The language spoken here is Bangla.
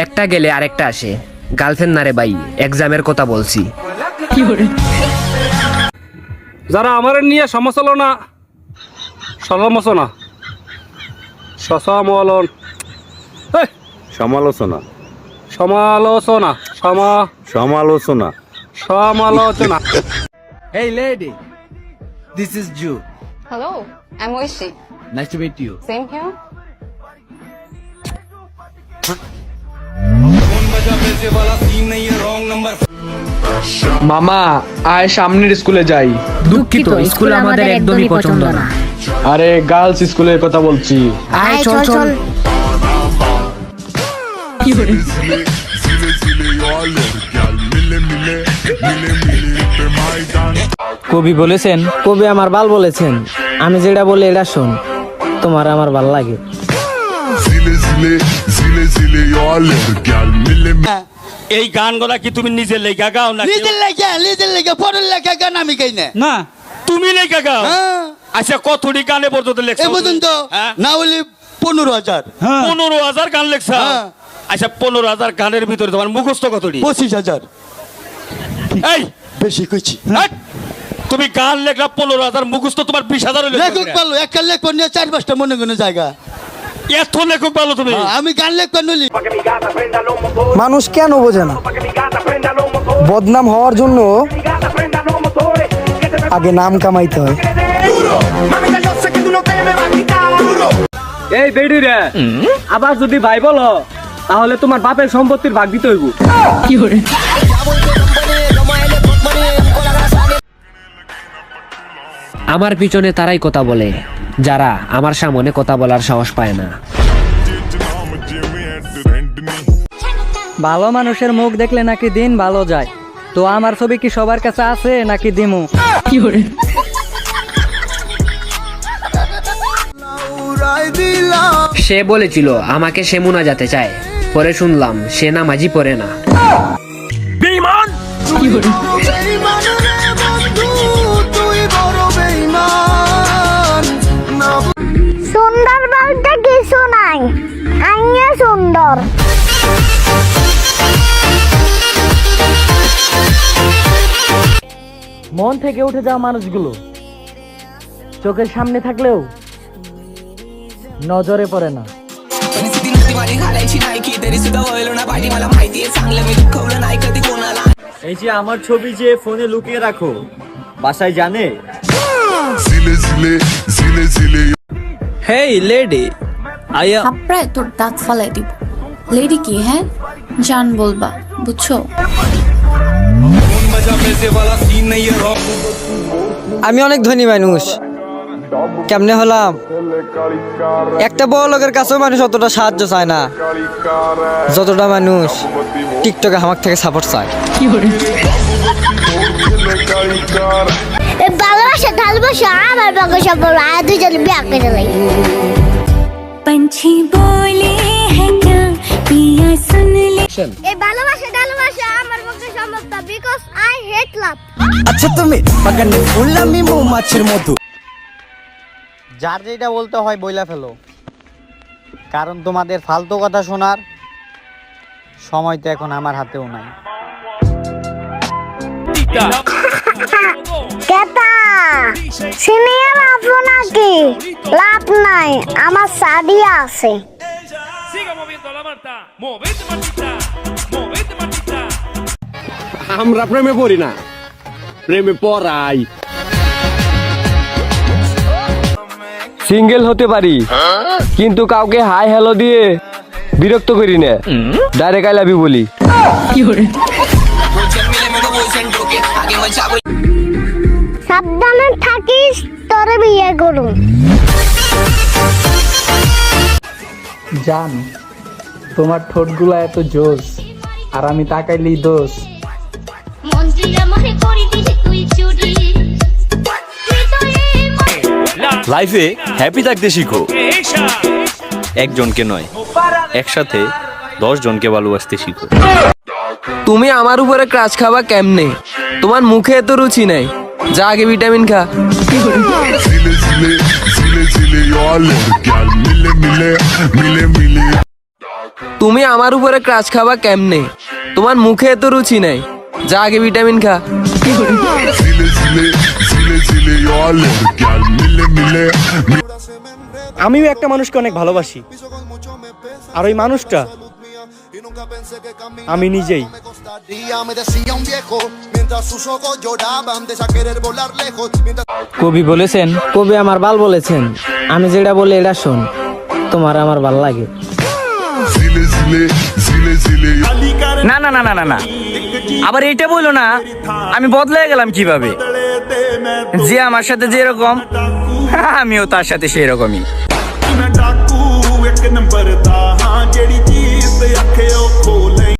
একটা গেলে আরেকটা আসে। গার্লফ্রেন্ড না রে ভাই, এক্সামের কথা বলছি। যারা আমার নিয়ে সমালোচনা সমালোচনা সমালোচনা সমালোচনা সমালোচনা সমালোচনা সমালোচনা Hey lady, this is Ju. Hello, I'm Oishi. Nice to meet you. Same here. মামা আয় সামনের স্কুলে যাই। দুঃখিত, স্কুল আমাদের একদমই পছন্দ না। আরে গার্লস স্কুলের কথা বলছি। আয় চল চল। কবি বলেছেন, কবি আমার বাল বলেছেন, আমি যেটা বলি এটা শোন, তোমার আমার ভাল লাগে। এই গানগুলা কি তুমি নিজে লেখা গাও না? নিজের লেখা পরের লেখা গান আমি গাই না। না তুমি লেখা গাও? আচ্ছা কতটি গানে পর্যন্ত লেখছো? এ পর্যন্ত না হলে 15,000। 15,000 গান লেখছো? আচ্ছা 15,000 গানের ভিতরে তোমার মুখস্থ কতটি? 25,000। এই বেশি কইছি। তুমি গান লেখলা 15,000, মুখস্থ তোমার 20,000 লেখক ভালো, একটা লেখক নিয়ে 4-5টা মনে কোনো জায়গা। এত লেখক ভালো তুমি? আমি গান লেখক নলি। মানুষ কেন বোঝে না, বদনাম হওয়ার জন্য আগে নাম কামাইতে হয়। এই বেডি রে, আবার যদি ভাই বলো তাহলে তোমার বাপের সম্পত্তির ভাগ দিতে হইব। আমার পিছনে তারাই কথা বলে যারা আমার সামনে কথা বলার সাহস পায় না। ভালো মানুষের মুখ দেখলে নাকি দিন ভালো যায়, তো আমার ছবি কি সবার কাছে আছে নাকি দিমু? সে বলেছিল আমাকে সে মুনাজাতে চায়, পরে শুনলাম সে নামাজি পড়ে না। বেঈমান! সুন্দর বলতে কিছু নাই, আইয়া সুন্দর। মন থেকে উঠে যাওয়া মানুষগুলো চোখের সামনে থাকলেও নজরে পড়ে না। এই যে আমার ছবি যে ফোনে লুকিয়ে রাখো, বাসায় জানে? Hey lady, আয়া থাপড়ায় তোর দাঁত ফালাই দিব। লেডি কি? হ্যাঁ জান বলবা, বুঝছো? আমি অনেক ধনী মানুষ, কেমনে হলাম? একটা বড় লোকের কাছেও মানুষ অতটা সাহায্য চায় না যতটা মানুষ টিকটকে আমার থেকে সাপোর্ট চায়। ভালোবাসা ভালোবাসা আমার বাবা সব বলো, আর দুজন বিয়ে করে লাই। पंछी बोले हैं क्या पिया सुन ले। এই ভালোবাসা ভালোবাসা আমার পক্ষে সম্ভব না, বিকজ আই হেট লাভ। আচ্ছা তুমি বাগানে ফুল, আমি মৌমাছির মধু। যার যেটা বলতে হয় বইলা ফেলো, কারণ তোমাদের ফালতু কথা শোনার সময় তো এখন আমার হাতেও নাই। কেতা সিনিয়র আপু নাকি? লাভ নাই, আমার সাদিয়া আছে। আমরা প্রেমে পড়ি না, প্রেমে পড়াই। সিঙ্গেল হতে পারি কিন্তু কাউকে হাই হ্যালো দিয়ে বিরক্ত করি না, ডাইরেক্ট আই লাভ ইউ বলি। সাবধানে থাকিস, তোরে বিয়ে করুন। জান তোমার ঠোঁটগুলা এত জোস, আর আমি তাকাইলেই দোষ। লাইফে হ্যাপি থাকতে শিখো, একজনকে নয় একসাথে 10 জনকে ভালোবাসতে শিখো। তুমি আমার উপরে ক্রাশ খাবা কেমনে? তোমার মুখে এত রুচি নাই, যা আগে ভিটামিন খা। Zile, zile, zile, zile, eu alerg, gal, mile, mile, mile, mile. তুমি আমার উপরে ক্রাশ খাবা কেমনে? তোমার মুখে এত রুচি নাই, যা আগে ভিটামিন খা। আমিও একটা মানুষকে অনেক ভালোবাসি, আর ওই মানুষটা আমি নিজেই। কবি বলেছেন, কবি আমার বাল বলেছেন, আমি যেটা বলি এটা শোন, তোমার আমার ভাল লাগে। না না না না না না, আবার এটা বললো না আমি বদলে গেলাম কিভাবে। যে আমার সাথে যেরকম আমিও তার সাথে সেই রকমই। ਇੱਕ ਨੰਬਰ ਦਾ ਹਾਂ ਜਿਹੜੀ ਚੀਜ਼ ਤੇ ਅੱਖੇ ਉਹ ਖੋਲ